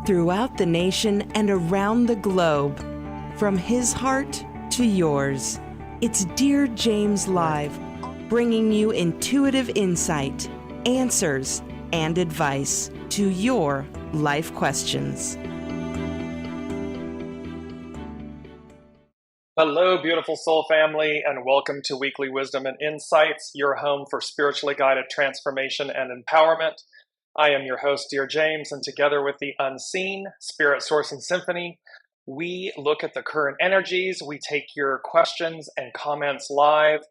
throughout the nation and around the globe. From his heart to yours, it's Dearjames Live, bringing you intuitive insight, answers, and advice to your life questions. Hello, beautiful soul family, and welcome to Weekly Wisdom and Insights, your home for spiritually guided transformation and empowerment. I am your host, Dearjames, and together with the unseen, Spirit, Source, and Symphony, we look at the current energies, we take your questions and comments live,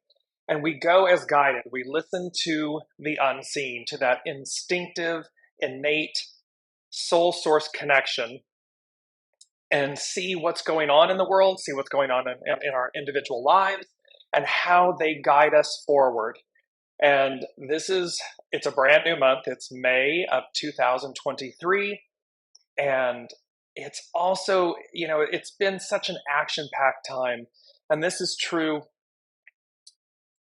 and we go as guided. We listen to the unseen, to that instinctive, innate soul source connection, and see what's going on in the world, see what's going on in our individual lives, and how they guide us forward. And it's a brand new month. It's May of 2023. And it's also, it's been such an action-packed time. And this is true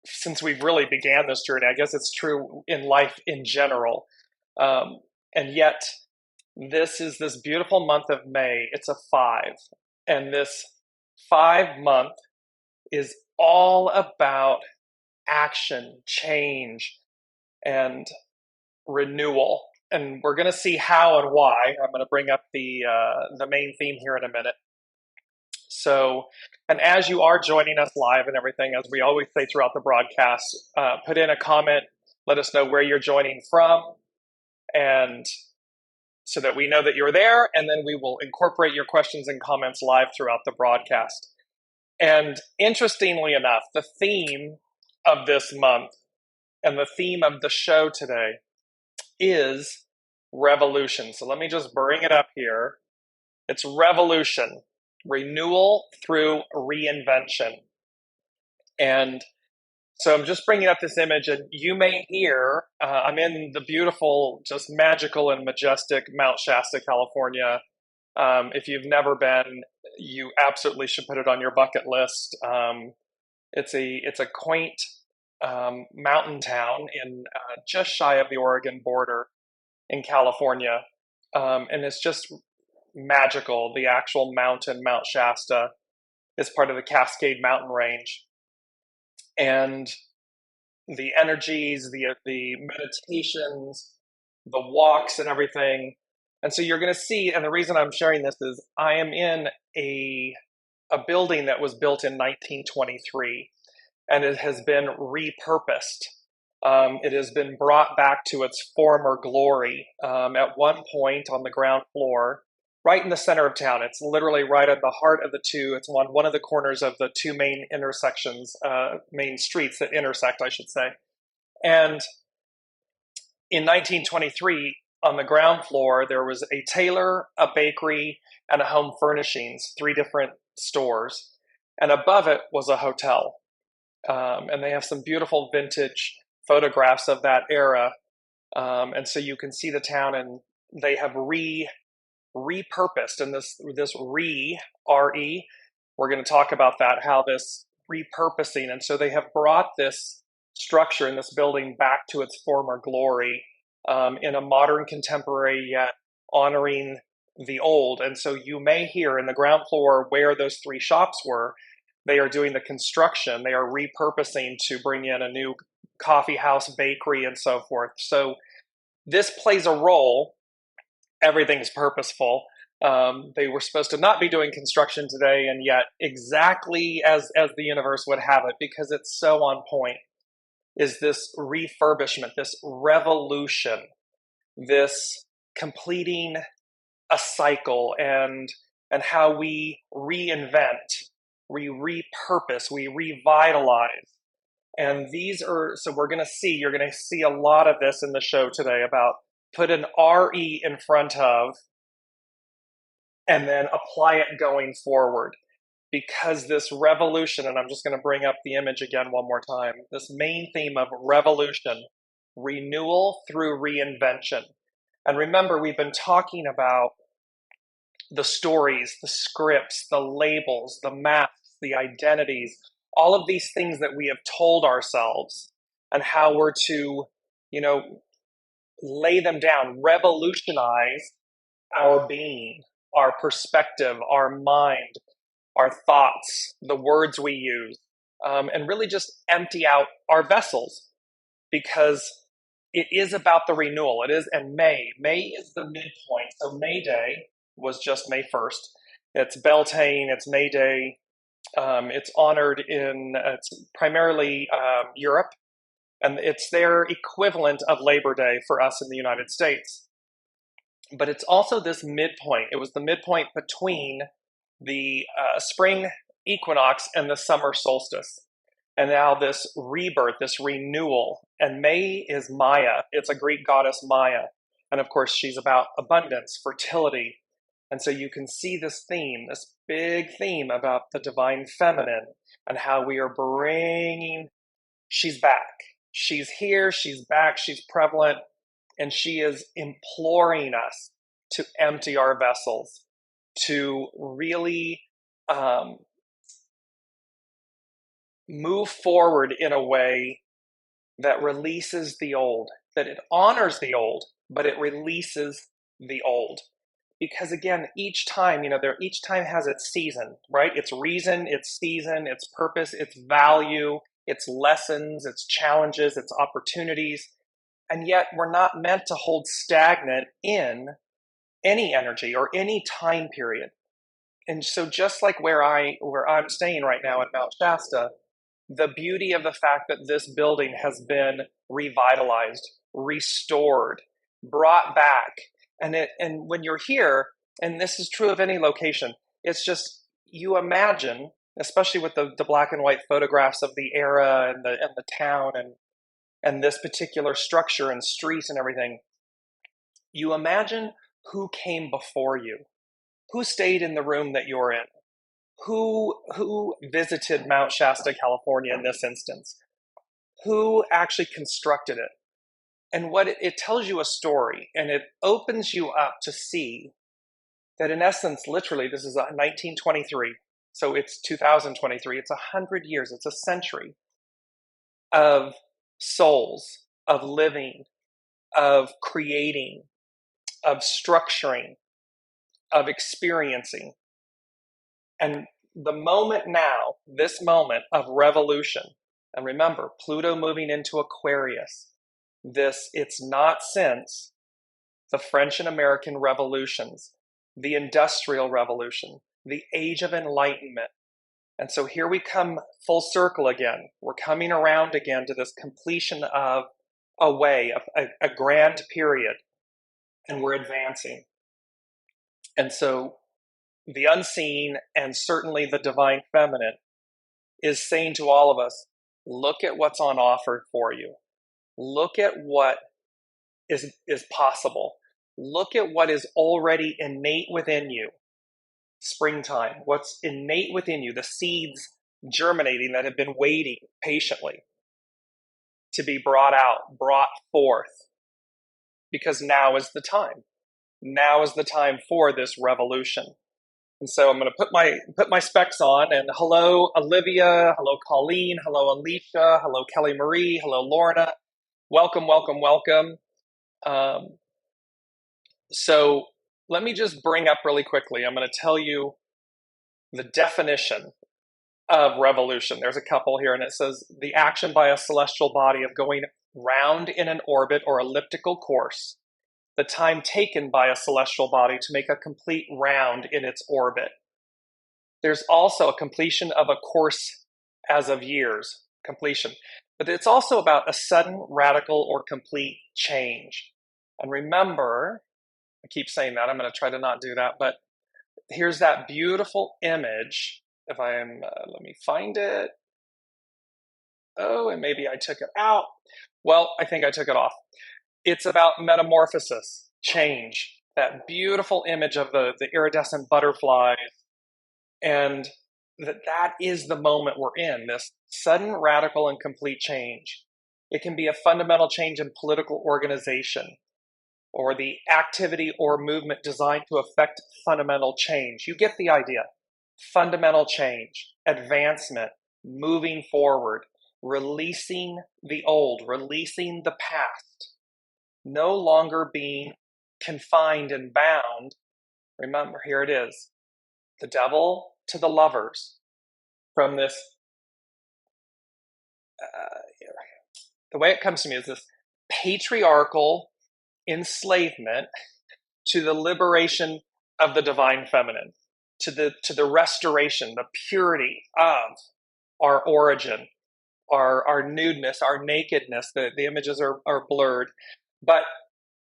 since we've really began this journey. I guess it's true in life in general. And yet, this is this beautiful month of May. It's a 5. And this 5 month is all about action, change, and renewal. And we're going to see how and why. I'm going to bring up the main theme here in a minute. So, and as you are joining us live and everything, as we always say throughout the broadcast, put in a comment, let us know where you're joining from, and so that we know that you're there, and then we will incorporate your questions and comments live throughout the broadcast. And interestingly enough, the theme of this month and the theme of the show today is revolution. So let me just bring it up here. It's revolution, renewal through reinvention. And so I'm just bringing up this image, and you may hear, I'm in the beautiful, just magical and majestic Mount Shasta, California. If you've never been, you absolutely should put it on your bucket list. It's a quaint mountain town in just shy of the Oregon border in California, and it's just magical. The actual mountain, Mount Shasta, is part of the Cascade Mountain Range, and the energies, the meditations, the walks, and everything. And so you're going to see, and the reason I'm sharing this is I am in a building that was built in 1923. And it has been repurposed. It has been brought back to its former glory. At one point on the ground floor, right in the center of town, it's literally right at the heart of the two. It's on one of the corners of the two main intersections, main streets that intersect, I should say. And in 1923, on the ground floor, there was a tailor, a bakery, and a home furnishings, 3 different stores. And above it was a hotel. And they have some beautiful vintage photographs of that era. And so you can see the town, and they have repurposed. And this R-E, we're going to talk about that, how this repurposing. And so they have brought this structure in this building back to its former glory, in a modern, contemporary, yet honoring the old. And so you may hear in the ground floor where those 3 shops were, they are doing the construction. They are repurposing to bring in a new coffee house, bakery, and so forth. So this plays a role. Everything's purposeful. They were supposed to not be doing construction today, and yet exactly as the universe would have it, because it's so on point, is this refurbishment, this revolution, this completing a cycle, and how we reinvent, we repurpose, we revitalize. And so you're going to see a lot of this in the show today about put an RE in front of and then apply it going forward. Because this revolution, and I'm just going to bring up the image again one more time, this main theme of revolution, renewal through reinvention. And remember, we've been talking about the stories, the scripts, the labels, the masks, the identities, all of these things that we have told ourselves, and how we're to, lay them down, revolutionize our being, our perspective, our mind, our thoughts, the words we use, and really just empty out our vessels, because it is about the renewal. It is, and May is the midpoint. So May Day was just May 1st. It's Beltane, it's May Day. It's honored it's primarily Europe, and it's their equivalent of Labor Day for us in the United States. But it's also this midpoint. It was the midpoint between the spring equinox and the summer solstice. And now this rebirth, this renewal. And May is Maya. It's a Greek goddess, Maya. And of course, she's about abundance, fertility. And so you can see this theme, this big theme about the divine feminine and how we are bringing, she's back. She's here, she's back, she's prevalent, and she is imploring us to empty our vessels, to really move forward in a way that releases the old, that it honors the old, but it releases the old. Because again, each time, each time has its season, right? Its reason, its season, its purpose, its value, its lessons, its challenges, its opportunities. And yet we're not meant to hold stagnant in any energy or any time period. And so just like where I'm staying right now at Mount Shasta, the beauty of the fact that this building has been revitalized, restored, brought back. And when you're here, and this is true of any location, it's just, you imagine, especially with the black and white photographs of the era and the town and this particular structure and street and everything, you imagine who came before you, who stayed in the room that you're in, who visited Mount Shasta, California in this instance, who actually constructed it. And what it tells you a story, and it opens you up to see that in essence, literally, this is 1923, so it's 2023, it's 100 years, it's a century of souls, of living, of creating, of structuring, of experiencing. And the moment now, this moment of revolution, and remember, Pluto moving into Aquarius, it's not since the French and American revolutions, the Industrial Revolution, the Age of Enlightenment. And so here we come full circle again. We're coming around again to this completion of a grand period, and we're advancing. And so the unseen, and certainly the divine feminine, is saying to all of us, look at what's on offer for you. Look at what is possible. Look at what is already innate within you. Springtime, what's innate within you, the seeds germinating that have been waiting patiently to be brought out, brought forth. Because now is the time. Now is the time for this revolution. And so I'm going to put my specs on, and hello Olivia, hello Colleen, hello Alicia, hello Kelly Marie, hello Lorna. Welcome, welcome, welcome. So let me just bring up really quickly, I'm going to tell you the definition of revolution. There's a couple here, and it says the action by a celestial body of going round in an orbit or elliptical course, the time taken by a celestial body to make a complete round in its orbit. There's also a completion of a course as of years, completion. But it's also about a sudden, radical, or complete change. And remember, I keep saying that, I'm going to try to not do that, but here's that beautiful image. If let me find it. Oh, and maybe I took it out. Well, I think I took it off. It's about metamorphosis, change, that beautiful image of the iridescent butterflies. And that is the moment we're in, this sudden, radical, and complete change. It can be a fundamental change in political organization, or the activity or movement designed to affect fundamental change. You get the idea. Fundamental change, advancement, moving forward, releasing the old, releasing the past, no longer being confined and bound Remember, here it is. The devil to the lovers, from this, the way it comes to me is this patriarchal enslavement to the liberation of the divine feminine, to the restoration, the purity of our origin, our nudeness, our nakedness. The images are blurred, but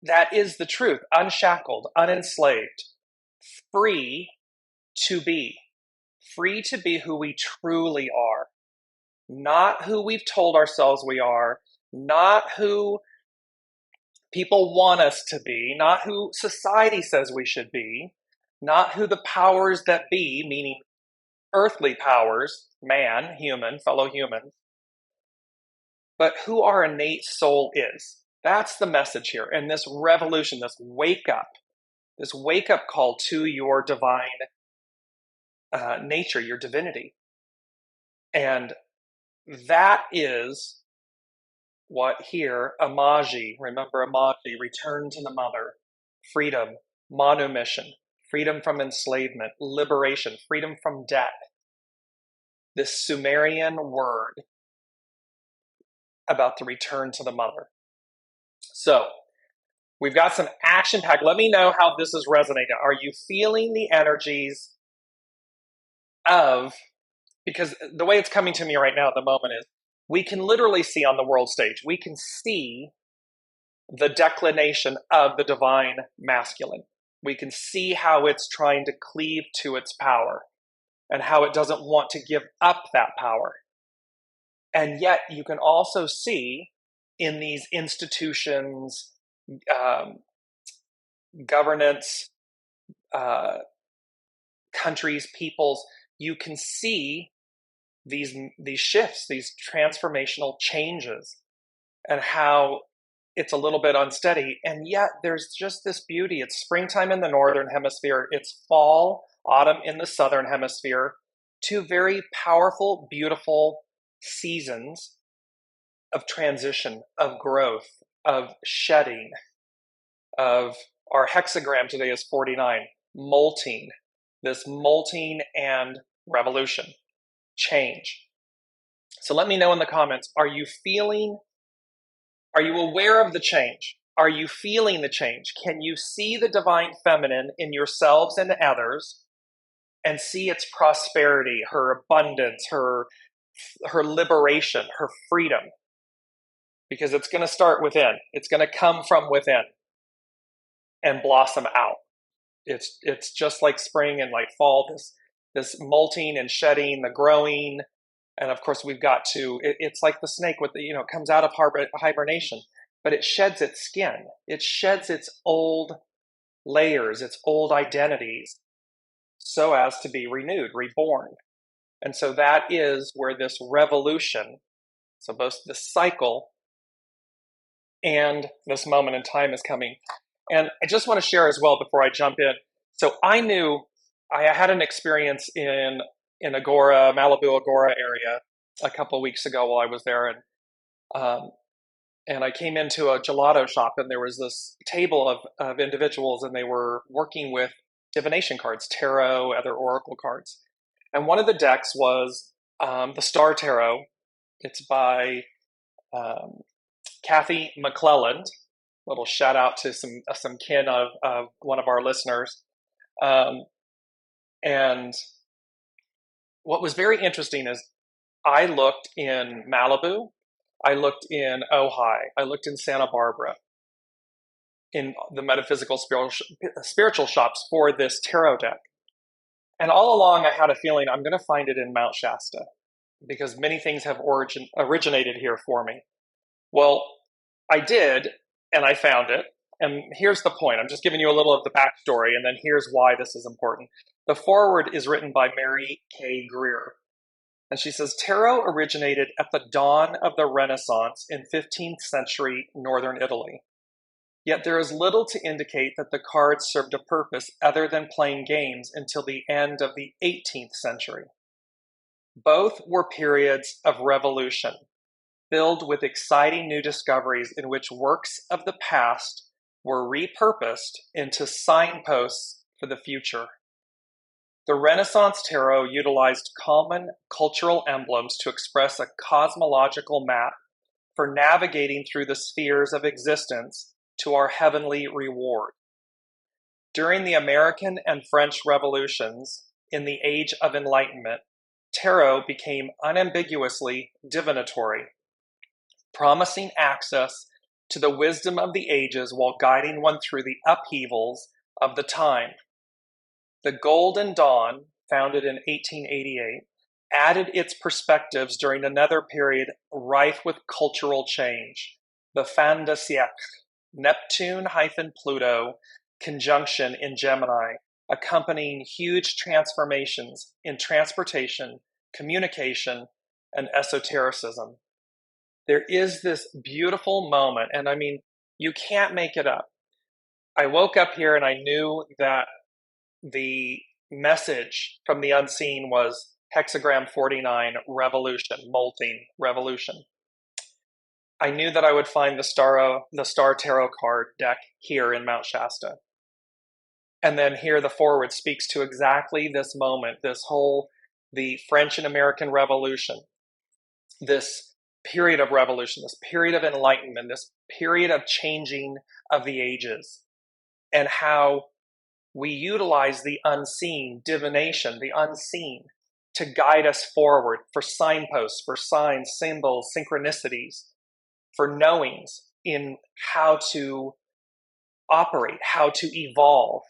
that is the truth. Unshackled, unenslaved, free to be who we truly are, not who we've told ourselves we are, not who people want us to be, not who society says we should be, not who the powers that be, meaning earthly powers, man, human, fellow humans, but who our innate soul is. That's the message here. And this revolution, this wake up call to your divine nature, your divinity. And that is what here, Imagi, remember Imagi, return to the mother, freedom, manumission, freedom from enslavement, liberation, freedom from debt. This Sumerian word about the return to the mother. So we've got some action packed. Let me know how this is resonating. Are you feeling the energies of, because the way it's coming to me right now at the moment is, we can literally see on the world stage, we can see the declination of the divine masculine. We can see how it's trying to cleave to its power and how it doesn't want to give up that power. And yet you can also see in these institutions, governance, countries, peoples, you can see these shifts, these transformational changes, and how it's a little bit unsteady. And yet there's just this beauty. It's springtime in the northern hemisphere. It's fall, autumn in the southern hemisphere. Two very powerful, beautiful seasons of transition, of growth, of shedding, of our hexagram today is 49, molting, this molting and revolution, change. So let me know in the comments, are you aware of the change? Are you feeling the change? Can you see the divine feminine in yourselves and others and see its prosperity, her abundance, her liberation, her freedom? Because it's going to start within. It's going to come from within and blossom out. It's just like spring and like fall, this molting and shedding, the growing. And of course we've got to, it's like the snake with the, it comes out of hibernation, but it sheds its skin. It sheds its old layers, its old identities, so as to be renewed, reborn. And so that is where this revolution, so both the cycle and this moment in time is coming. And I just want to share as well before I jump in. So I had an experience in Agora, Malibu Agora area a couple of weeks ago while I was there, and I came into a gelato shop, and there was this table of individuals, and they were working with divination cards, tarot, other oracle cards. And one of the decks was the Star Tarot. It's by Kathy McClelland. Little shout out to some kin of one of our listeners. And what was very interesting is I looked in Malibu, I looked in Ojai, I looked in Santa Barbara, in the metaphysical spiritual shops for this tarot deck. And all along I had a feeling I'm going to find it in Mount Shasta, because many things have originated here for me. Well, I did, and I found it. And here's the point. I'm just giving you a little of the backstory, and then here's why this is important. The foreword is written by Mary K. Greer. And she says, tarot originated at the dawn of the Renaissance in 15th century northern Italy. Yet there is little to indicate that the cards served a purpose other than playing games until the end of the 18th century. Both were periods of revolution, filled with exciting new discoveries in which works of the past were repurposed into signposts for the future. The Renaissance tarot utilized common cultural emblems to express a cosmological map for navigating through the spheres of existence to our heavenly reward. During the American and French revolutions, in the Age of Enlightenment, tarot became unambiguously divinatory, promising access to the wisdom of the ages while guiding one through the upheavals of the time. The Golden Dawn, founded in 1888, added its perspectives during another period rife with cultural change, the fin de siècle, Neptune-Pluto conjunction in Gemini, accompanying huge transformations in transportation, communication, and esotericism. There is this beautiful moment, and I mean, you can't make it up. I woke up here and I knew that the message from the unseen was hexagram 49, revolution, molting, revolution. I knew that I would find the Star Tarot card deck here in Mount Shasta. And then here the forward speaks to exactly this moment, the French and American Revolution, this period of revolution, this period of enlightenment, this period of changing of the ages, and how we utilize the unseen, divination, the unseen, to guide us forward for signposts, for signs, symbols, synchronicities, for knowings in how to operate, how to evolve.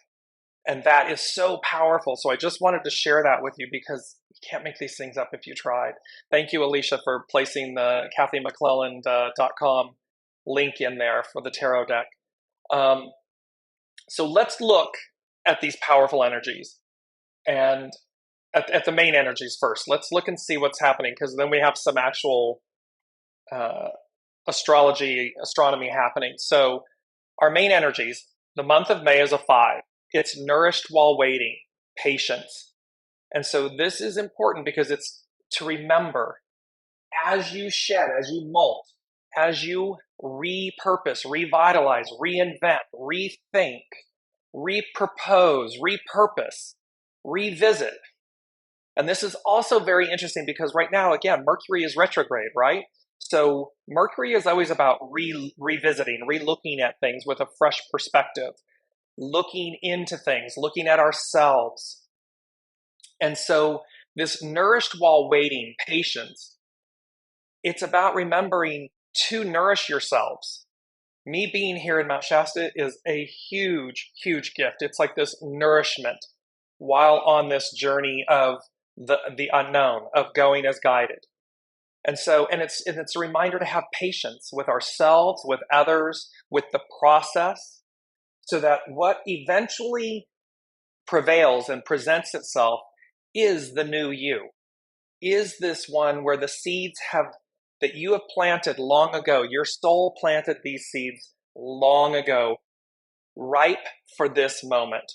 And that is so powerful. So I just wanted to share that with you because you can't make these things up if you tried. Thank you, Alicia, for placing the kathymcclelland.com link in there for the tarot deck. So let's look at these powerful energies and at the main energies first. Let's look and see what's happening, because then we have some actual astronomy happening. So our main energies, the month of May is a 5. It's nourished while waiting, patience. And so this is important because it's to remember as you shed, as you molt, as you repurpose, revitalize, reinvent, rethink, repurpose, repurpose, revisit. And this is also very interesting because right now, again, Mercury is retrograde, right? So Mercury is always about revisiting, relooking at things with a fresh perspective, looking into things, looking at ourselves. And so this nourished while waiting, patience, it's about remembering to nourish yourselves. Me being here in Mount Shasta is a huge, huge gift. It's like this nourishment while on this journey of the unknown, of going as guided. And so, and it's a reminder to have patience with ourselves, with others, with the process, so that what eventually prevails and presents itself is the new you, is this one where the seeds that you have planted long ago, your soul planted these seeds long ago, ripe for this moment.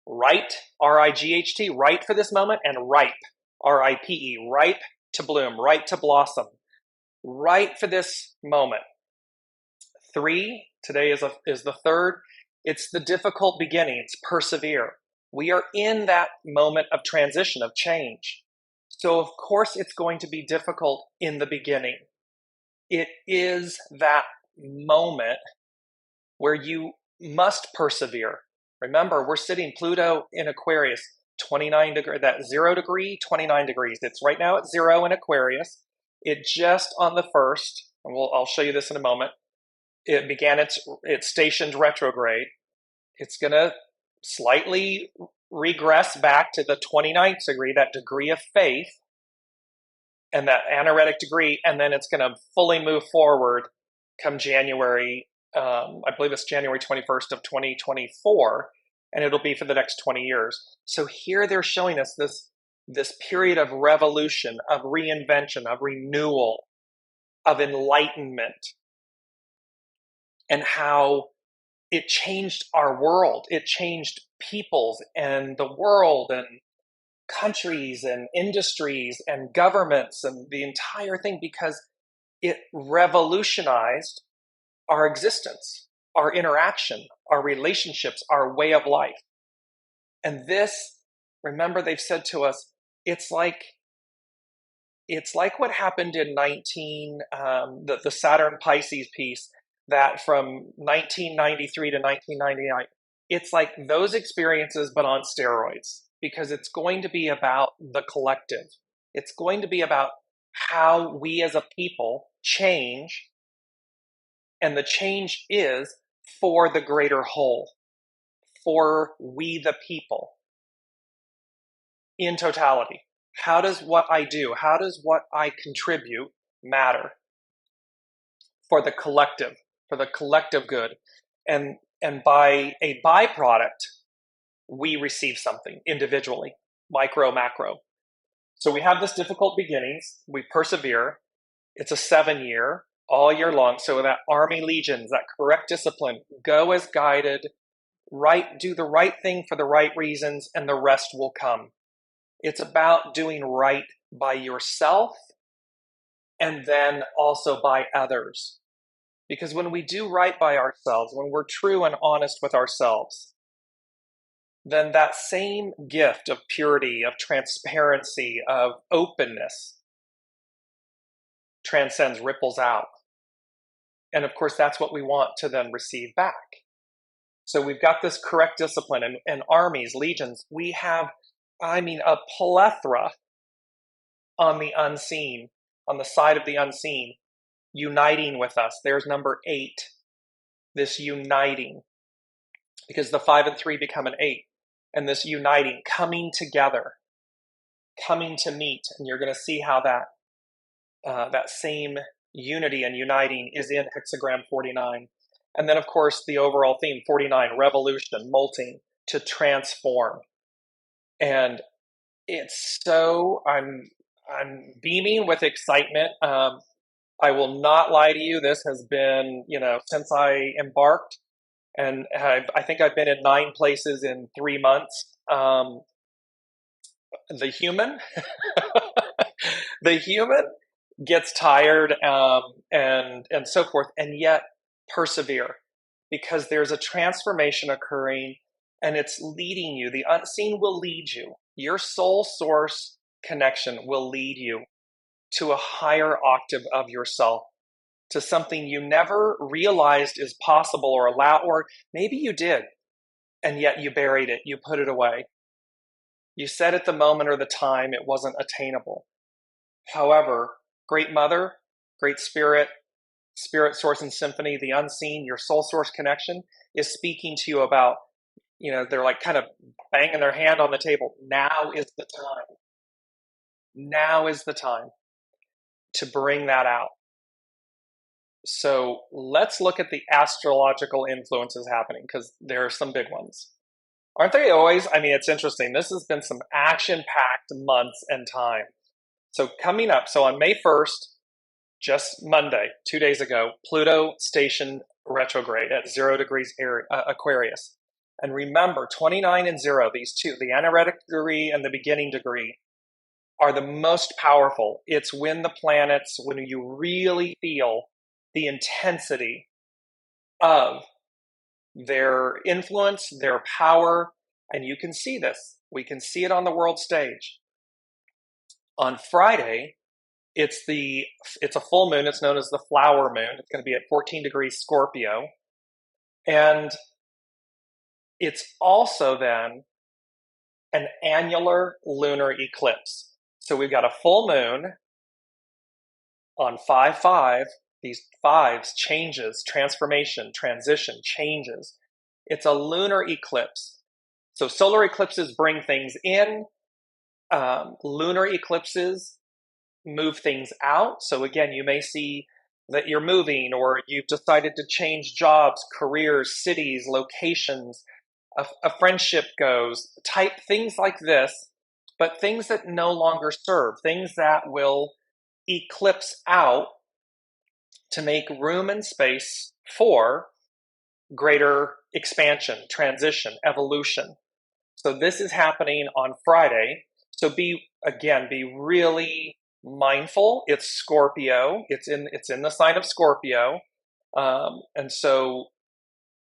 Right, R-I-G-H-T, right for this moment, and ripe, R-I-P-E, ripe to bloom, ripe to blossom, right for this moment. 3, today is the 3rd. It's the difficult beginnings, persevere. We are in that moment of transition, of change. So of course it's going to be difficult in the beginning. It is that moment where you must persevere. Remember, we're sitting Pluto in Aquarius, 29 degree, that 0 degree, 29 degrees. It's right now at 0 in Aquarius. It just on the 1st, and I'll show you this in a moment, it began its stationed retrograde. It's going to slightly regress back to the 29th degree, that degree of faith, and that anaretic degree, and then it's going to fully move forward come January, I believe it's January 21st of 2024, and it'll be for the next 20 years. So here they're showing us this period of revolution, of reinvention, of renewal, of enlightenment, and how it changed our world. It changed peoples and the world and countries and industries and governments and the entire thing, because it revolutionized our existence, our interaction, our relationships, our way of life. And this, remember, they've said to us, it's like what happened in the Saturn Pisces piece, that from 1993 to 1999. It's like those experiences, but on steroids, because it's going to be about the collective. It's going to be about how we as a people change, and the change is for the greater whole, for we the people in totality. How does what I do, how does what I contribute matter for the collective good? And by a byproduct, we receive something individually, micro, macro. So we have this difficult beginnings, we persevere. It's a 7-year, all year long. So that army legions, that correct discipline, go as guided, do the right thing for the right reasons, and the rest will come. It's about doing right by yourself and then also by others. Because when we do right by ourselves, when we're true and honest with ourselves, then that same gift of purity, of transparency, of openness transcends, ripples out. And of course, that's what we want to then receive back. So we've got this correct discipline, and armies, legions. We have, a plethora on the unseen, on the side of the unseen, uniting with us. There's number 8, this uniting, because the 5 and 3 become an 8. And this uniting, coming together, coming to meet. And you're going to see how that same unity and uniting is in hexagram 49. And then, of course, the overall theme, 49, revolution, molting, to transform. And it's so, I'm beaming with excitement. I will not lie to you. This has been, since I embarked, and I think I've been in 9 places in 3 months. The human, the human gets tired, and so forth, and yet persevere, because there's a transformation occurring, and it's leading you. The unseen will lead you. Your soul source connection will lead you to a higher octave of yourself, to something you never realized is possible or allowed, or maybe you did, and yet you buried it, you put it away. You said at the moment or the time it wasn't attainable. However, Great Mother, Great Spirit, Spirit Source and Symphony, the unseen, your soul source connection is speaking to you about, they're like kind of banging their hand on the table. Now is the time. Now is the time to bring that out. So let's look at the astrological influences happening, because there are some big ones. Aren't they always? It's interesting. This has been some action-packed months and time. So coming up, so on May 1st, just Monday, 2 days ago, Pluto stationed retrograde at 0 degrees Aquarius. And remember, 29 and 0, these two, the anaretic degree and the beginning degree, are the most powerful. It's when you really feel the intensity of their influence, their power, and you can see this. We can see it on the world stage. On Friday, it's a full moon. It's known as the flower moon. It's going to be at 14 degrees Scorpio. And it's also then an annular lunar eclipse. So we've got a full moon on 5-5. These 5s, changes, transformation, transition, changes. It's a lunar eclipse. So solar eclipses bring things in. Lunar eclipses move things out. So again, you may see that you're moving, or you've decided to change jobs, careers, cities, locations, a friendship goes, type things like this, but things that no longer serve, things that will eclipse out to make room and space for greater expansion, transition, evolution. So this is happening on Friday. So be really mindful. It's Scorpio. It's in the sign of Scorpio, and so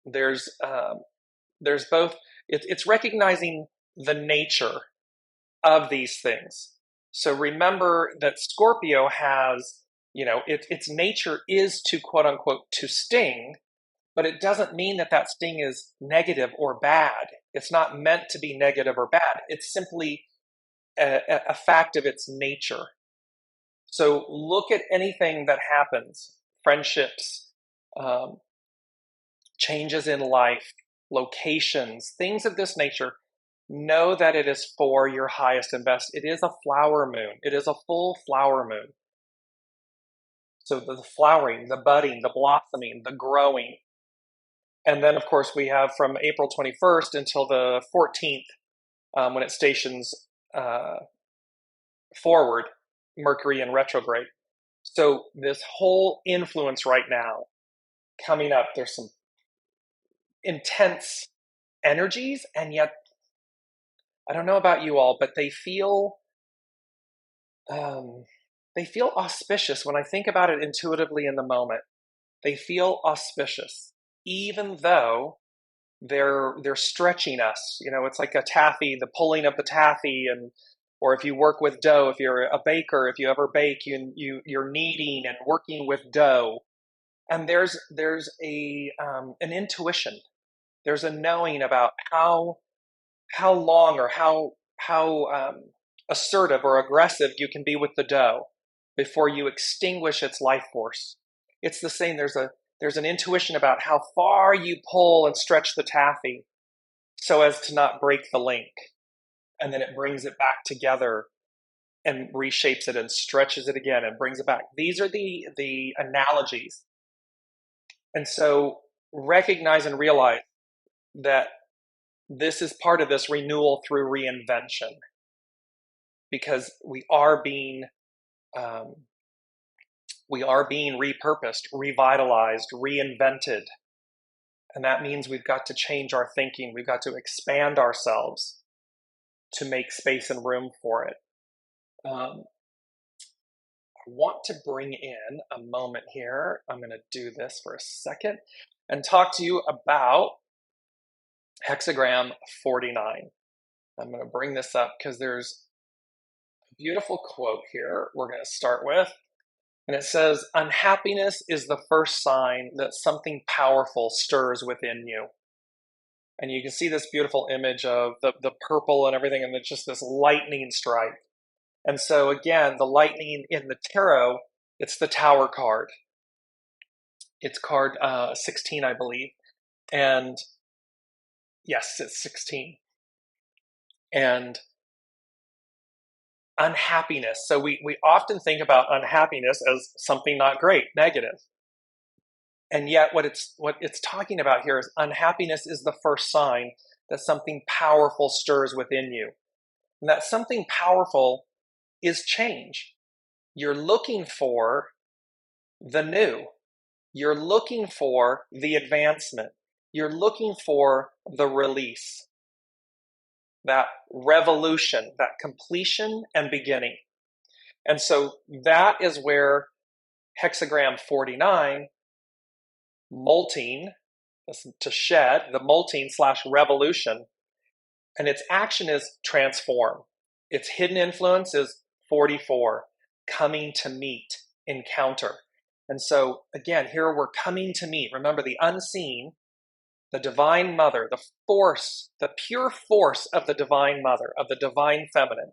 there's both. It's recognizing the nature of these things. So remember that Scorpio has, its nature is to quote unquote to sting, but it doesn't mean that that sting is negative or bad. It's not meant to be negative or bad. It's simply a fact of its nature. So look at anything that happens, friendships, changes in life, locations, things of this nature. Know that it is for your highest and best. It is a flower moon. It is a full flower moon. So the flowering, the budding, the blossoming, the growing. And then, of course, we have from April 21st until the 14th, when it stations forward, Mercury in retrograde. So this whole influence right now coming up, there's some intense energies, and yet, I don't know about you all, but they feel auspicious when I think about it intuitively in the moment. They feel auspicious, even though they're stretching us. It's like a taffy, the pulling of the taffy, or if you work with dough, if you're a baker, if you ever bake, you're kneading and working with dough, and there's an intuition. There's a knowing about how long or how assertive or aggressive you can be with the dough before you extinguish its life force. It's the same. There's an intuition about how far you pull and stretch the taffy so as to not break the link. And then it brings it back together and reshapes it and stretches it again and brings it back. These are the analogies. And so recognize and realize that this is part of this renewal through reinvention, because we are being repurposed, revitalized, reinvented. And that means we've got to change our thinking. We've got to expand ourselves to make space and room for it. I want to bring in a moment here. I'm going to do this for a second and talk to you about hexagram 49. I'm going to bring this up because there's a beautiful quote here we're going to start with. And it says, unhappiness is the first sign that something powerful stirs within you. And you can see this beautiful image of the purple and everything, and it's just this lightning strike. And so again, the lightning in the tarot, it's the Tower card. It's card 16, I believe. And yes, it's 16. And unhappiness. So we often think about unhappiness as something not great, negative. And yet what it's talking about here is unhappiness is the first sign that something powerful stirs within you. And that something powerful is change. You're looking for the new. You're looking for the advancement. You're looking for the release. That revolution, that completion and beginning. And so that is where hexagram 49, molting, to shed, the molting / revolution, and its action is transform. Its hidden influence is 44, coming to meet, encounter. And so again, here we're coming to meet. Remember, the unseen, the divine mother, the force, the pure force of the divine mother, of the divine feminine.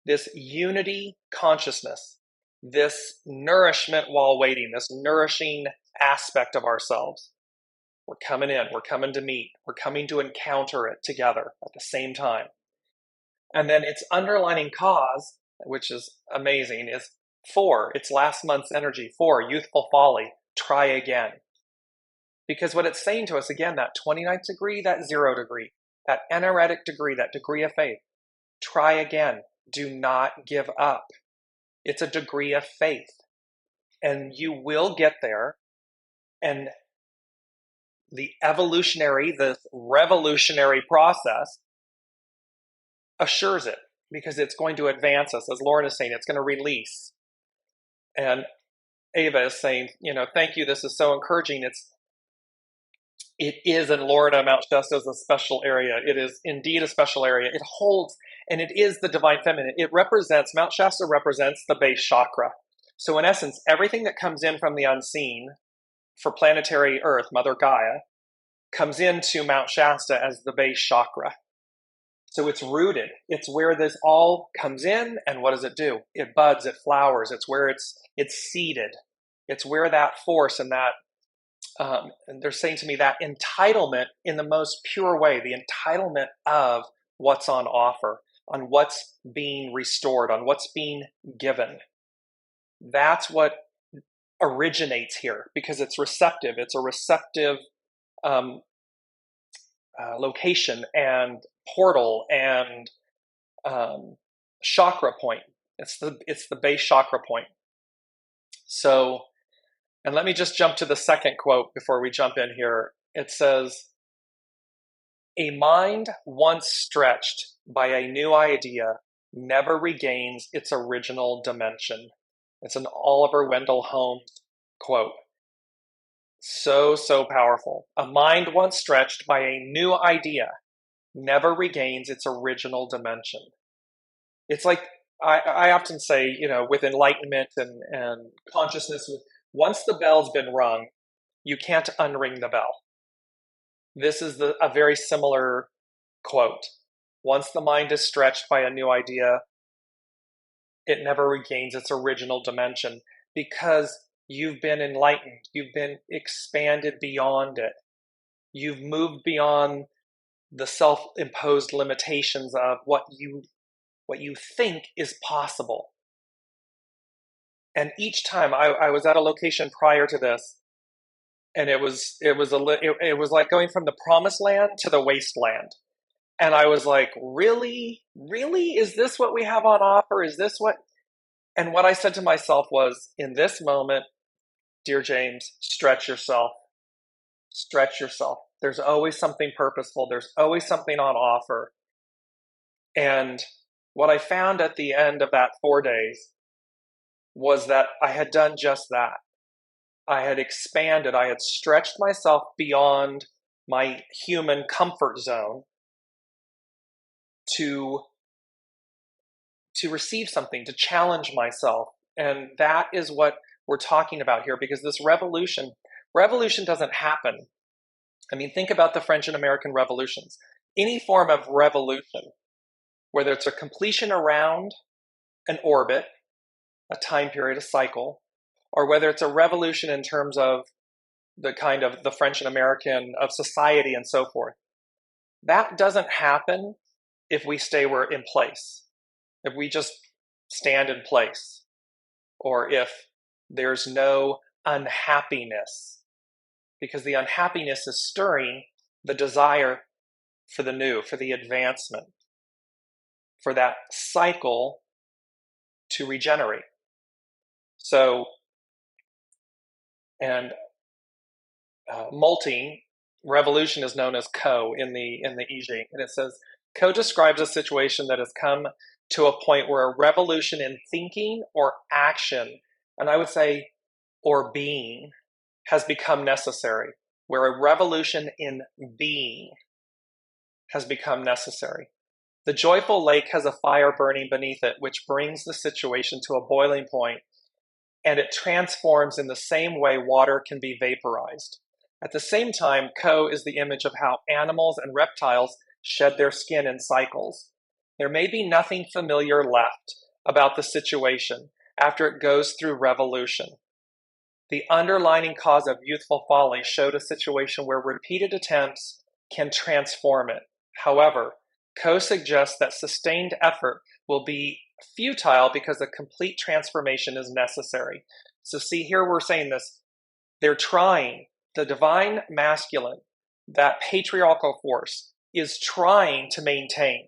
This unity consciousness, this nourishment while waiting, this nourishing aspect of ourselves. We're coming in, we're coming to meet, we're coming to encounter it together at the same time. And then its underlining cause, which is amazing, is 4, its last month's energy, 4, youthful folly, try again. Because what it's saying to us, again, that 29th degree, that 0 degree, that energetic degree, that degree of faith, try again. Do not give up. It's a degree of faith. And you will get there. And the revolutionary process assures it, because it's going to advance us. As Lauren is saying, it's going to release. And Ava is saying, thank you, this is so encouraging. It is in Florida. Mount Shasta is a special area. It is indeed a special area. It holds, and it is the divine feminine. Mount Shasta represents the base chakra. So in essence, everything that comes in from the unseen for planetary Earth, Mother Gaia, comes into Mount Shasta as the base chakra. So it's rooted. It's where this all comes in, and what does it do? It buds, it flowers. It's where it's seeded. It's where that force and that, and they're saying to me that entitlement in the most pure way, the entitlement of what's on offer, on what's being restored, on what's being given. That's what originates here, because it's receptive. It's a receptive location and portal and chakra point. It's the base chakra point. So, and let me just jump to the second quote before we jump in here. It says, "A mind once stretched by a new idea never regains its original dimension." It's an Oliver Wendell Holmes quote. So, so powerful. A mind once stretched by a new idea never regains its original dimension. It's like, I often say, with enlightenment and consciousness, once the bell's been rung, you can't unring the bell. This is a very similar quote. Once the mind is stretched by a new idea, it never regains its original dimension, because you've been enlightened. You've been expanded beyond it. You've moved beyond the self-imposed limitations of what you think is possible. And each time I was at a location prior to this, and it was like going from the promised land to the wasteland. And I was like, really? Is this what we have on offer? Is this what? And what I said to myself was, in this moment, Dearjames, stretch yourself. Stretch yourself. There's always something purposeful. There's always something on offer. And what I found at the end of that 4 days was that I had done just that. I had expanded. I had stretched myself beyond my human comfort zone to receive something, to challenge myself. And that is what we're talking about here, because this revolution doesn't happen. I mean, think about the French and American revolutions. Any form of revolution, whether it's a completion around an orbit, a time period, a cycle, or whether it's a revolution in terms of the kind of the French and American of society and so forth, that doesn't happen if we stay in place, if we just stand in place, or if there's no unhappiness, because the unhappiness is stirring the desire for the new, for the advancement, for that cycle to regenerate. So, and molting, revolution is known as co in the I Ching, and it says co describes a situation that has come to a point where a revolution in thinking or action, and I would say or being, has become necessary, where a revolution in being has become necessary. The joyful lake has a fire burning beneath it, which brings the situation to a boiling point, and it transforms in the same way water can be vaporized. At the same time, Ko is the image of how animals and reptiles shed their skin in cycles. There may be nothing familiar left about the situation after it goes through revolution. The underlying cause of youthful folly showed a situation where repeated attempts can transform it. However, Ko suggests that sustained effort will be futile because a complete transformation is necessary. So see, here we're saying this. They're trying. The divine masculine, that patriarchal force, is trying to maintain.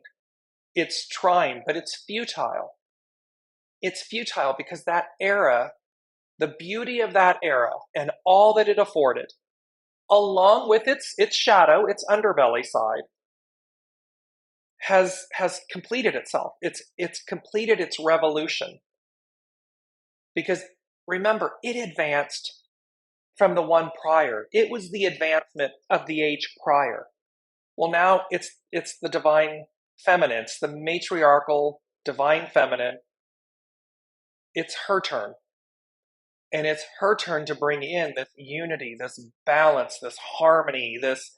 It's trying, but it's futile. It's futile because that era, the beauty of that era and all that it afforded, along with its shadow, its underbelly side, has completed itself. It's completed its revolution. Because remember, it advanced from the one prior. It was the advancement of the age prior. Well, now it's the divine feminine. It's the matriarchal divine feminine. It's her turn. And it's her turn to bring in this unity, this balance, this harmony, this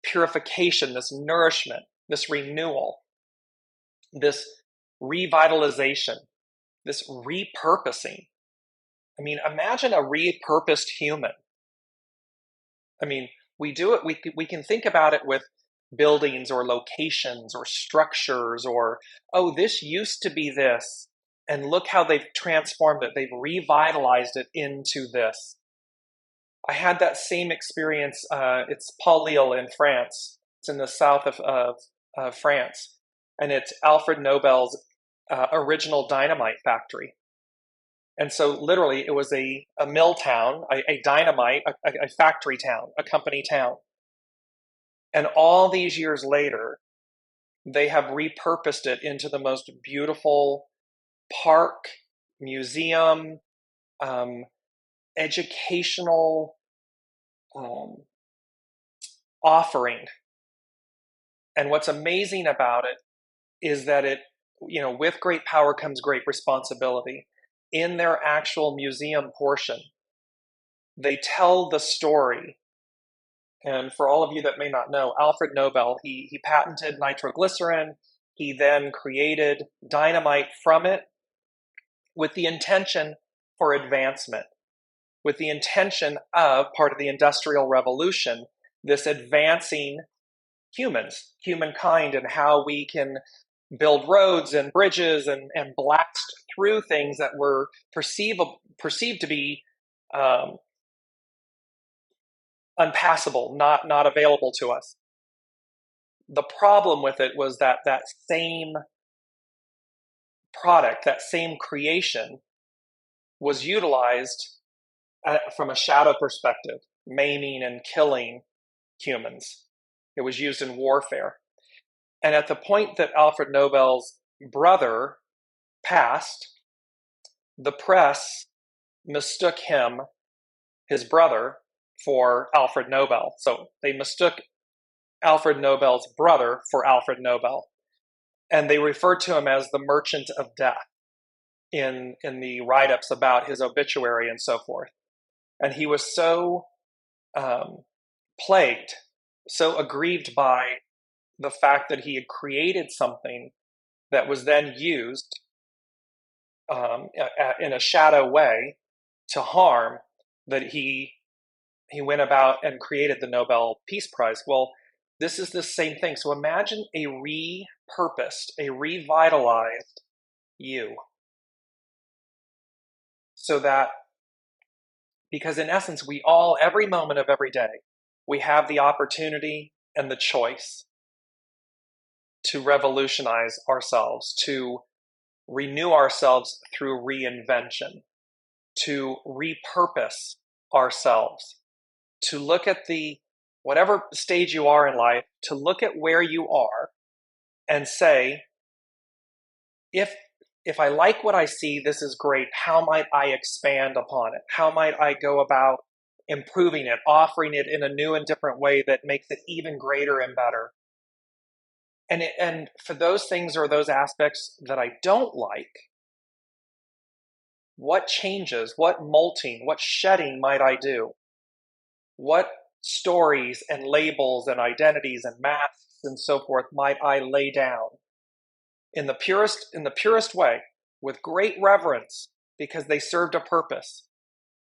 purification, this nourishment, this renewal, this revitalization, this repurposing. I mean, imagine a repurposed human. I mean, we do it, we can think about it with buildings or locations or structures or, oh, this used to be this, and look how they've transformed it. They've revitalized it into this. I had that same experience. It's Paul-Lille in France. It's in the south of France. And it's Alfred Nobel's original dynamite factory. And so literally it was a mill town, a dynamite, a factory town, a company town. And all these years later, they have repurposed it into the most beautiful park, museum, educational offering. And what's amazing about it is that it, with great power comes great responsibility. In their actual museum portion, they tell the story. And for all of you that may not know, Alfred Nobel, he patented nitroglycerin. He then created dynamite from it with the intention for advancement, with the intention of part of the Industrial Revolution, this advancing humankind, and how we can build roads and bridges and blast through things that were perceived to be unpassable, not available to us. The problem with it was that same product, that same creation, was utilized from a shadow perspective, maiming and killing humans. It was used in warfare. And at the point that Alfred Nobel's brother passed, the press mistook him, his brother, for Alfred Nobel. So they mistook Alfred Nobel's brother for Alfred Nobel. And they referred to him as the Merchant of Death in the write-ups about his obituary and so forth. And he was so plagued, so aggrieved by the fact that he had created something that was then used in a shadow way to harm, that he went about and created the Nobel Peace Prize. Well, this is the same thing. So imagine a repurposed, a revitalized you. So that, because in essence, we all, every moment of every day, we have the opportunity and the choice to revolutionize ourselves, to renew ourselves through reinvention, to repurpose ourselves, to look at whatever stage you are in life, to look at where you are and say, if I like what I see, this is great. How might I expand upon it? How might I go about improving it, offering it in a new and different way that makes it even greater and better? And for those things or those aspects that I don't like, what changes, what molting, what shedding might I do? What stories and labels and identities and masks and so forth might I lay down in the purest way, with great reverence, because they served a purpose?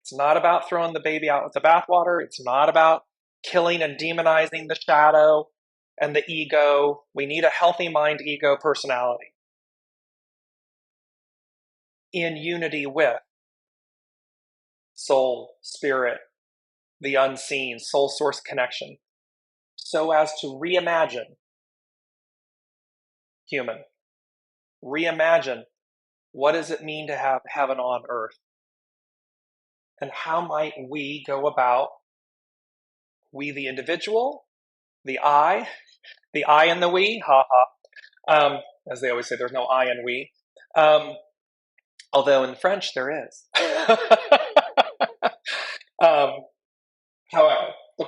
It's not about throwing the baby out with the bathwater. It's not about killing and demonizing the shadow and the ego. We need a healthy mind, ego, personality in unity with soul, spirit, the unseen, soul source connection, so as to reimagine human. Reimagine, what does it mean to have heaven on earth? And how might we go about, we the individual, the I and the we, as they always say, there's no I in we. Although in French there is.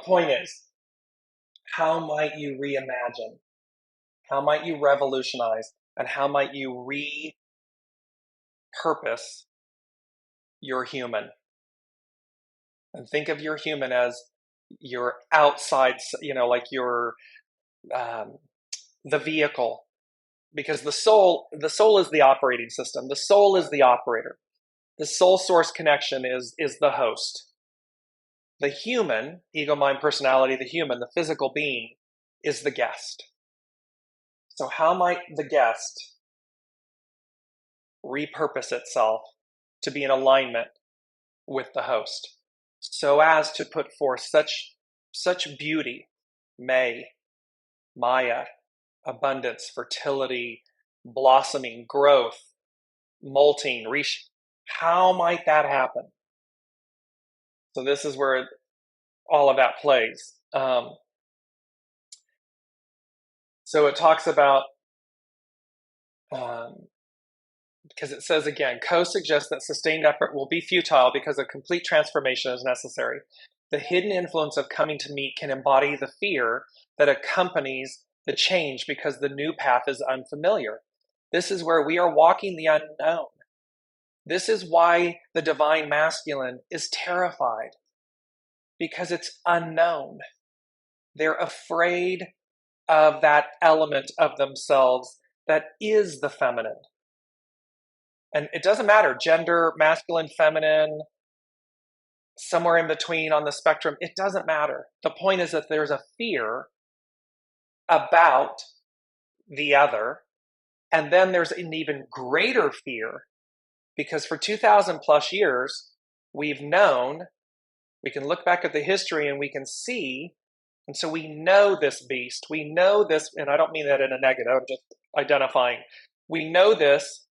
point is, how might you reimagine? How might you revolutionize? And how might you repurpose your human? And think of your human as your outside, like your the vehicle, because the soul is the operating system. The soul is the operator. The soul source connection is the host. The human, ego, mind, personality, the human, the physical being, is the guest. So how might the guest repurpose itself to be in alignment with the host, so as to put forth such beauty, Maya, abundance, fertility, blossoming, growth, molting, how might that happen? So this is where all of that plays. So it talks about, because it says again, Coe suggests that sustained effort will be futile because a complete transformation is necessary. The hidden influence of coming to meet can embody the fear that accompanies the change because the new path is unfamiliar. This is where we are walking the unknown. This is why the divine masculine is terrified, because it's unknown. They're afraid of that element of themselves that is the feminine. And it doesn't matter, gender, masculine, feminine, somewhere in between on the spectrum, it doesn't matter. The point is that there's a fear about the other, and then there's an even greater fear because for 2,000 plus years, we've known, we can look back at the history and we can see, and so we know this beast, we know this, and I don't mean that in a negative, I'm just identifying, we know this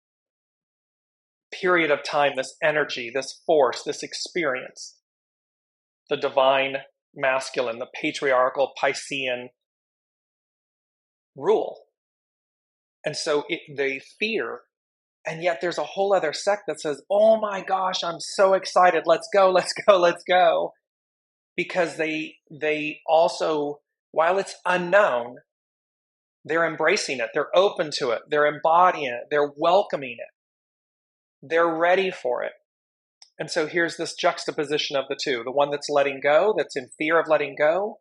period of time, this energy, this force, this experience, the divine masculine, the patriarchal Piscean rule. And so they fear, and yet there's a whole other sect that says, oh my gosh, I'm so excited, let's go, let's go, let's go. Because they also, while it's unknown, they're embracing it, they're open to it, they're embodying it, they're welcoming it. They're ready for it. And so here's this juxtaposition of the two, the one that's letting go, that's in fear of letting go.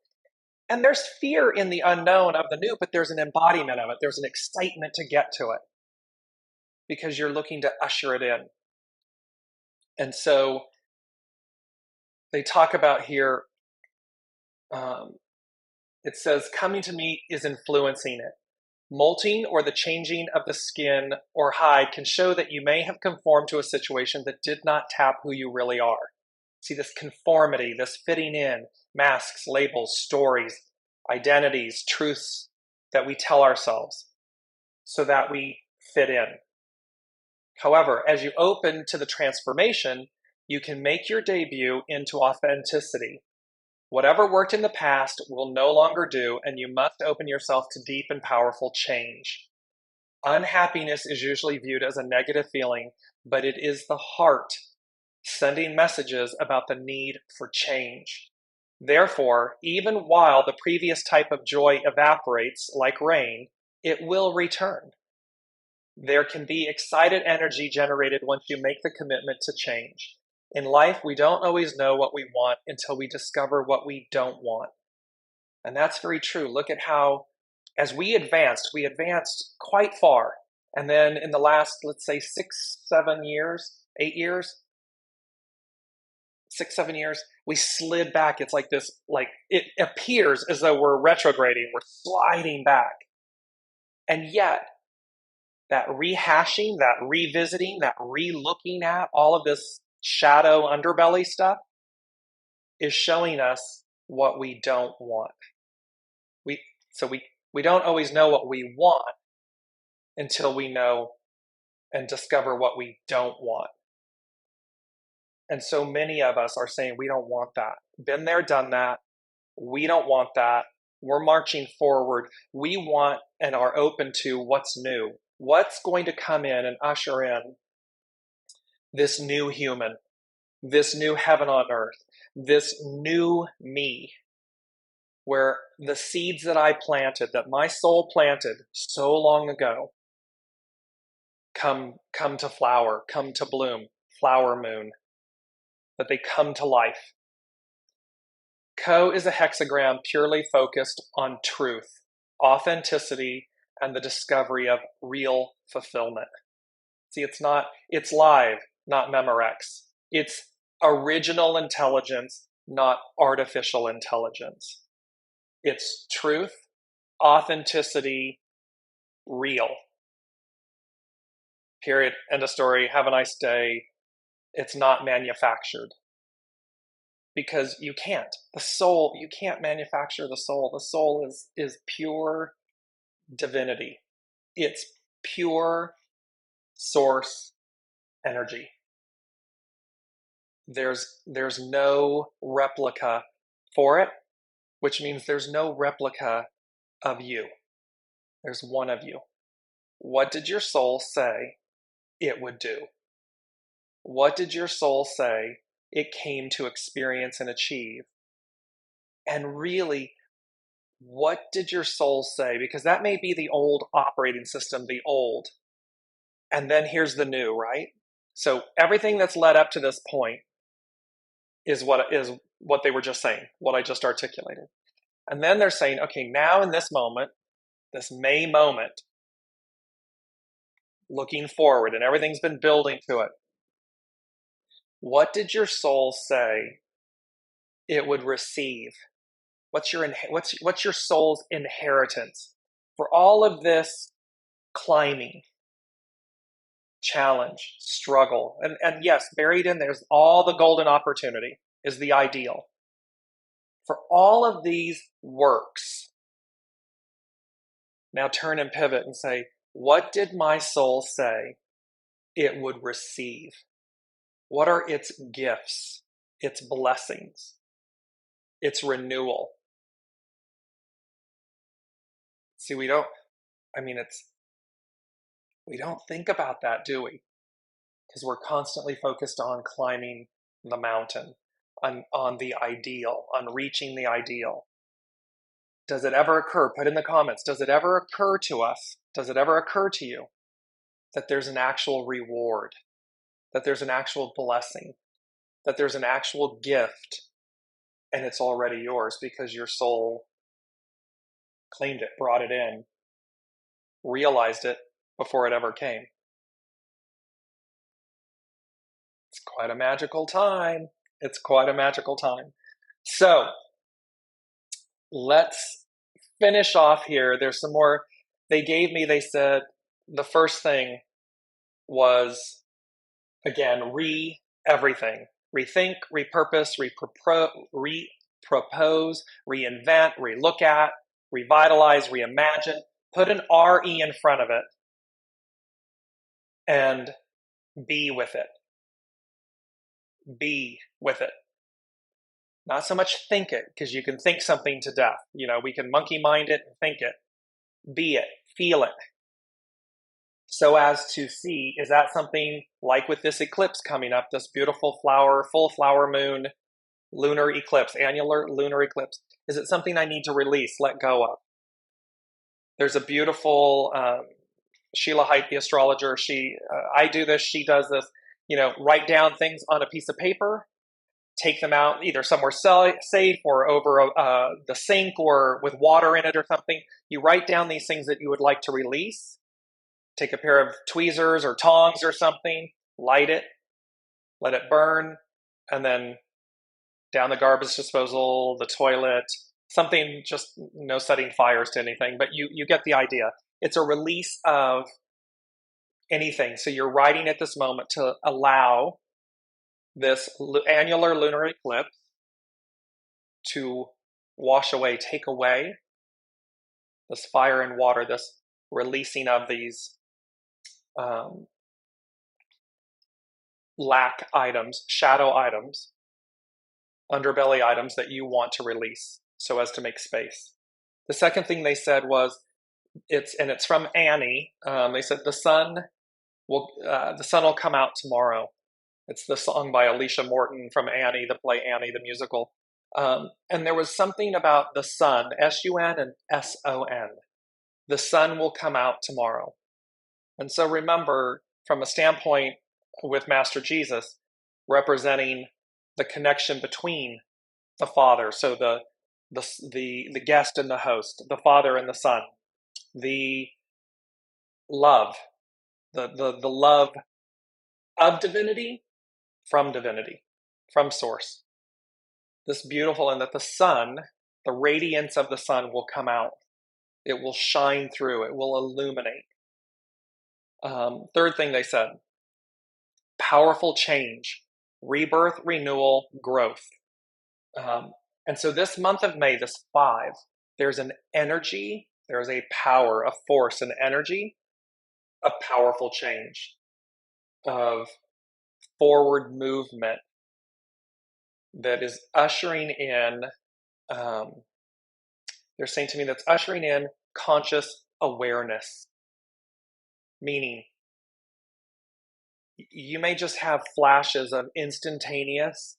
And there's fear in the unknown of the new, but there's an embodiment of it. There's an excitement to get to it because you're looking to usher it in. And so they talk about here, it says, coming to meet is influencing it. Molting or the changing of the skin or hide can show that you may have conformed to a situation that did not tap who you really are. See this conformity, this fitting in, masks, labels, stories, identities, truths that we tell ourselves so that we fit in. However, as you open to the transformation, you can make your debut into authenticity. Whatever worked in the past will no longer do, and you must open yourself to deep and powerful change. Unhappiness is usually viewed as a negative feeling, but it is the heart sending messages about the need for change. Therefore, even while the previous type of joy evaporates like rain, it will return. There can be excited energy generated once you make the commitment to change. In life, we don't always know what we want until we discover what we don't want. And that's very true. Look at how, as we advanced quite far. And then in the last, let's say 6, 7 years, 8 years, 6, 7 years, we slid back. It's like this, like it appears as though we're retrograding, we're sliding back. And yet, that rehashing, that revisiting, that re-looking at all of this shadow underbelly stuff is showing us what we don't want. We don't always know what we want until we know and discover what we don't want. And so many of us are saying we don't want that. Been there, done that. We don't want that. We're marching forward. We want and are open to what's new. What's going to come in and usher in this new human, this new heaven on earth, this new me. where the seeds that I planted, that my soul planted so long ago, come to flower, come to bloom, flower moon, that they come to life. Co is a hexagram purely focused on truth, authenticity, and the discovery of real fulfillment. See, it's live, not Memorex. It's original intelligence, not artificial intelligence. It's truth, authenticity, real. Period. End of story. Have a nice day. It's not manufactured. Because you can't. The soul, you can't manufacture the soul. The soul is pure divinity. It's pure source energy. There's no replica for it, which means there's no replica of you. There's one of you. What did your soul say it would do? What did your soul say it came to experience and achieve? And really, what did your soul say? Because that may be the old operating system, the old. And then here's the new, right? So everything that's led up to this point is what they were just saying, what I just articulated. And then they're saying, okay, now in this moment, this May moment, looking forward, and everything's been building to it. What did your soul say it would receive? What's your soul's inheritance for all of this climbing, challenge, struggle? And yes, buried in there's all the golden opportunity is the ideal. For all of these works, now turn and pivot and say, what did my soul say it would receive? What are its gifts, its blessings, its renewal? See, we don't think about that, do we? Because we're constantly focused on climbing the mountain, on the ideal, on reaching the ideal. Does it ever occur? Put in the comments. Does it ever occur to us? Does it ever occur to you that there's an actual reward, that there's an actual blessing, that there's an actual gift, and it's already yours because your soul claimed it, brought it in, realized it before it ever came? It's quite a magical time. It's quite a magical time. So let's finish off here. There's some more they said the first thing was, again, everything. Rethink, repurpose, repropose, reinvent, relook at, revitalize, reimagine. Put an RE in front of it and be with it. Be with it. Not so much think it, because you can think something to death. We can monkey mind it and think it. Be it. Feel it. So as to see, is that something like with this eclipse coming up, this beautiful full flower moon, lunar eclipse, annular lunar eclipse? Is it something I need to release, let go of? There's a beautiful Sheila Haidt, the astrologer. I do this, she does this. Write down things on a piece of paper, take them out either somewhere safe or over the sink or with water in it or something. You write down these things that you would like to release. Take a pair of tweezers or tongs or something, light it, let it burn, and then down the garbage disposal, the toilet, something, just no setting fires to anything, but you get the idea. It's a release of anything. So you're writing at this moment to allow this annular lunar eclipse to wash away, take away this fire and water, this releasing of these lack items, shadow items, underbelly items that you want to release so as to make space. The second thing they said was, it's from Annie. They said the sun will come out tomorrow. It's the song by Alicia Morton from Annie, the play Annie, the musical. And there was something about the sun, S-U-N and S-O-N. The sun will come out tomorrow. And so remember, from a standpoint with Master Jesus, representing the connection between the Father, so the guest and the host, the Father and the Son, the love, the love of divinity, from source. This beautiful, and that the sun, the radiance of the sun will come out. It will shine through, it will illuminate. Third thing they said, powerful change, rebirth, renewal, growth. And so this month of May, this 5, there's an energy, there's a power, a force, an energy of powerful change, of forward movement that is ushering in, they're saying to me that's ushering in conscious awareness. Meaning, you may just have flashes of instantaneous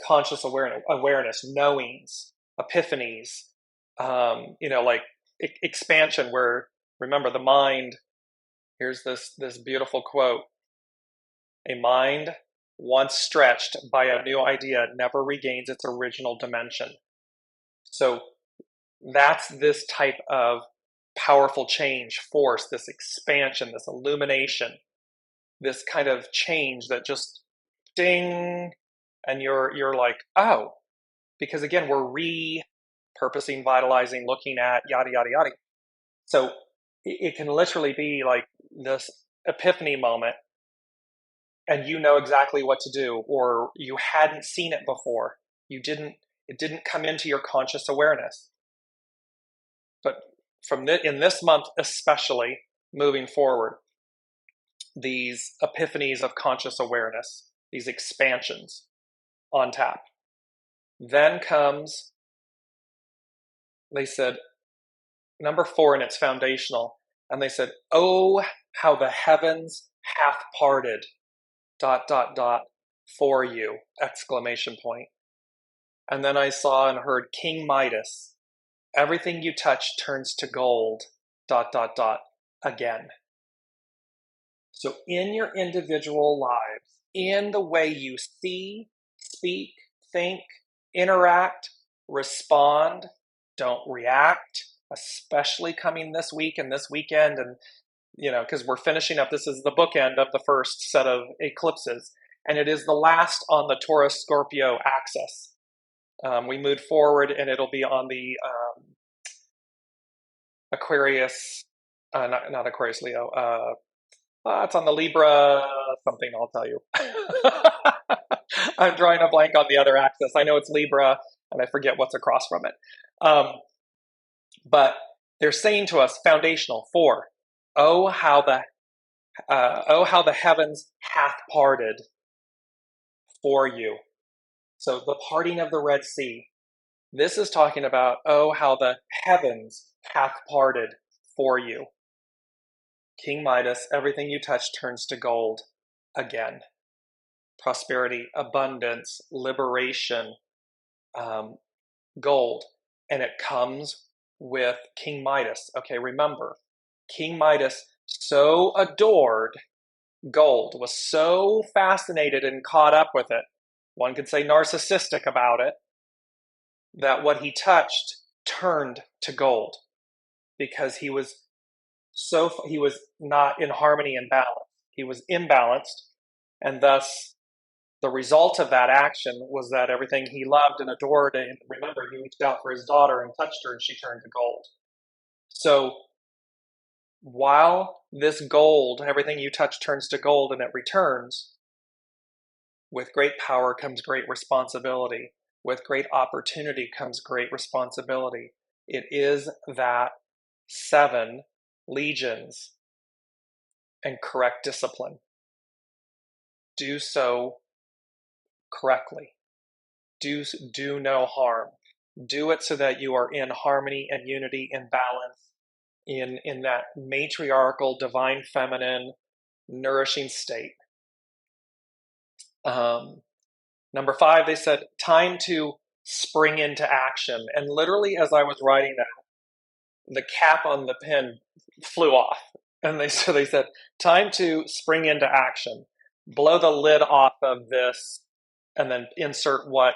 conscious awareness, knowings, epiphanies, like expansion, where, remember, the mind, here's this beautiful quote, a mind once stretched by a new idea never regains its original dimension. So that's this type of powerful change, force, this expansion, this illumination, this kind of change that just ding, and you're like, oh, because again, we're repurposing, vitalizing, looking at yada, yada, yada. So it can literally be like this epiphany moment, and you know exactly what to do, or you hadn't seen it before. It didn't come into your conscious awareness. But in this month, especially moving forward, these epiphanies of conscious awareness, these expansions on tap. Then comes, they said, number 4, and it's foundational. And they said, oh, how the heavens hath parted, ... for you, exclamation point. And then I saw and heard King Midas, everything you touch turns to gold, ... again. So in your individual lives, in the way you see, speak, think, interact, respond, don't react, especially coming this week and this weekend, and because we're finishing up, this is the bookend of the first set of eclipses, and it is the last on the Taurus Scorpio axis. We moved forward, and it'll be on the Aquarius, not Aquarius, Leo. It's on the Libra something, I'll tell you. I'm drawing a blank on the other axis. I know it's Libra, and I forget what's across from it. But they're saying to us, foundational, 4, oh, how the heavens hath parted for you. So the parting of the Red Sea. This is talking about, oh, how the heavens hath parted for you. King Midas, everything you touch turns to gold again. Prosperity, abundance, liberation, gold. And it comes with King Midas. Okay, remember, King Midas so adored gold, was so fascinated and caught up with it, one could say narcissistic about it, that what he touched turned to gold, because he was not in harmony and balance. He was imbalanced, and thus the result of that action was that everything he loved and adored, and remember, he reached out for his daughter and touched her, and she turned to gold. So while this gold, everything you touch turns to gold and it returns, with great power comes great responsibility. With great opportunity comes great responsibility. It is that 7 legions and correct discipline. Do so correctly. Do no harm. Do it so that you are in harmony and unity and balance, in that matriarchal, divine feminine, nourishing state. Number 5, they said, time to spring into action. And literally, as I was writing that, the cap on the pen flew off. And they said, time to spring into action. Blow the lid off of this, and then insert what,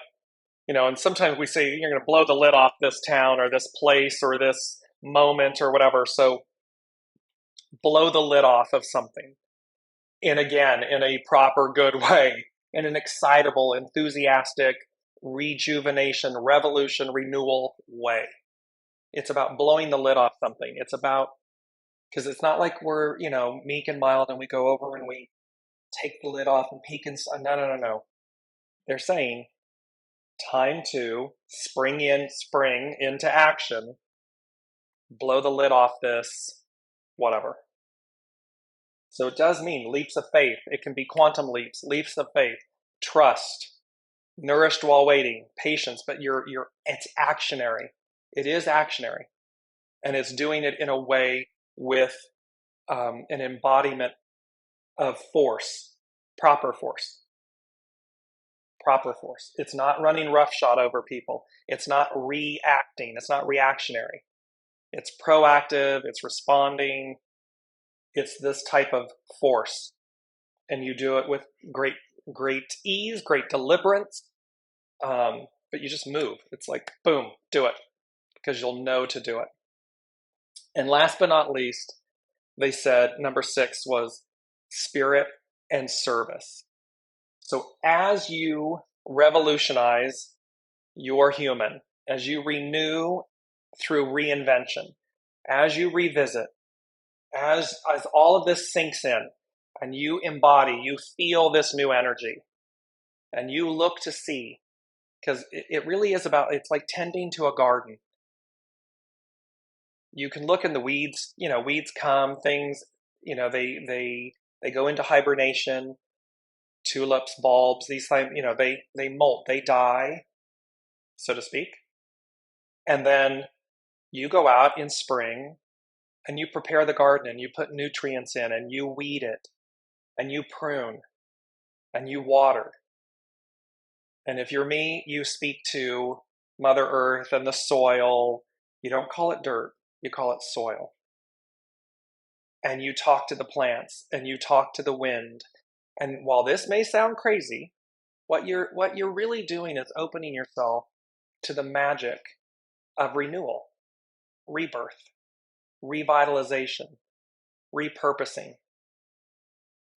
and sometimes we say you're going to blow the lid off this town or this place or this moment or whatever. So blow the lid off of something. And again, in a proper, good way, in an excitable, enthusiastic, rejuvenation, revolution, renewal way. It's about blowing the lid off something. It's about, because it's not like we're, meek and mild and we go over and we take the lid off and peek and no. They're saying time to spring into action, blow the lid off this, whatever. So it does mean leaps of faith. It can be quantum leaps of faith, trust, nourished while waiting, patience, but it's actionary. It is actionary. And it's doing it in a way with an embodiment of force, proper force. Proper force. It's not running roughshod over people. It's not reacting. It's not reactionary. It's proactive. It's responding. It's this type of force. And you do it with great ease, great deliberance. But you just move. It's like, boom, do it. Because you'll know to do it. And last but not least, they said number 6 was spirit and service. So as you revolutionize your human, as you renew through reinvention, as you revisit, as all of this sinks in and you embody, you feel this new energy and you look to see, because it really is about, it's like tending to a garden. You can look in the weeds, weeds come, things, they go into hibernation. Tulips, bulbs, these things, they molt, they die, so to speak. And then you go out in spring and you prepare the garden and you put nutrients in and you weed it and you prune and you water. And if you're me, you speak to Mother Earth and the soil. You don't call it dirt, you call it soil. And you talk to the plants and you talk to the wind. And while this may sound crazy, what you're really doing is opening yourself to the magic of renewal, rebirth, revitalization, repurposing.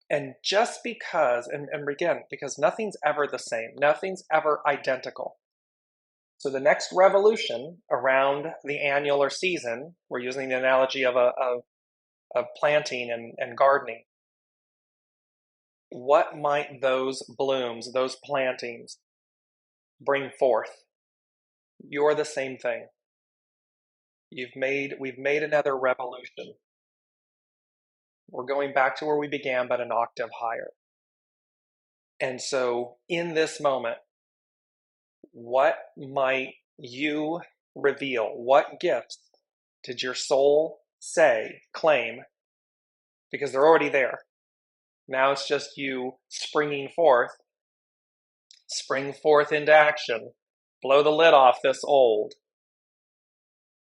And just because, and again, because nothing's ever the same, nothing's ever identical. So the next revolution around the annular season, we're using the analogy of planting and gardening. What might those blooms, those plantings bring forth? You're the same thing. We've made another revolution. We're going back to where we began, but an octave higher. And so in this moment, what might you reveal? What gifts did your soul claim? Because they're already there. Now it's just you spring forth into action, blow the lid off this old,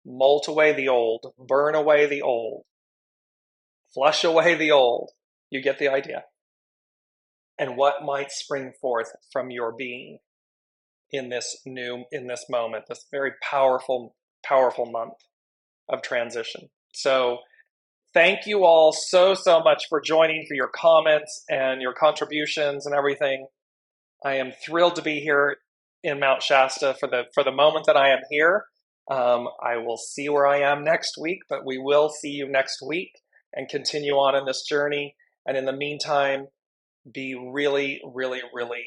molt away the old, burn away the old, flush away the old. You get the idea. And what might spring forth from your being in this moment, this very powerful month of transition. So thank you all so much for joining, for your comments and your contributions and everything. I am thrilled to be here in Mount Shasta for the moment that I am here. I will see where I am next week, but we will see you next week and continue on in this journey. And in the meantime, be really, really, really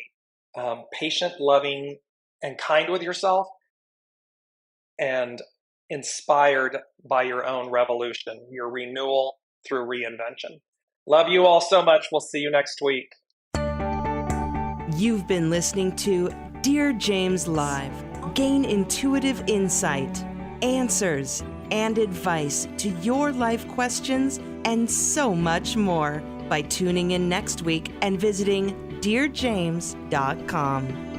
patient, loving, and kind with yourself, and inspired by your own revolution, your renewal through reinvention. Love you all so much. We'll see you next week. You've been listening to Dearjames Live. Gain intuitive insight, answers, and advice to your life questions and so much more by tuning in next week and visiting dearjames.com.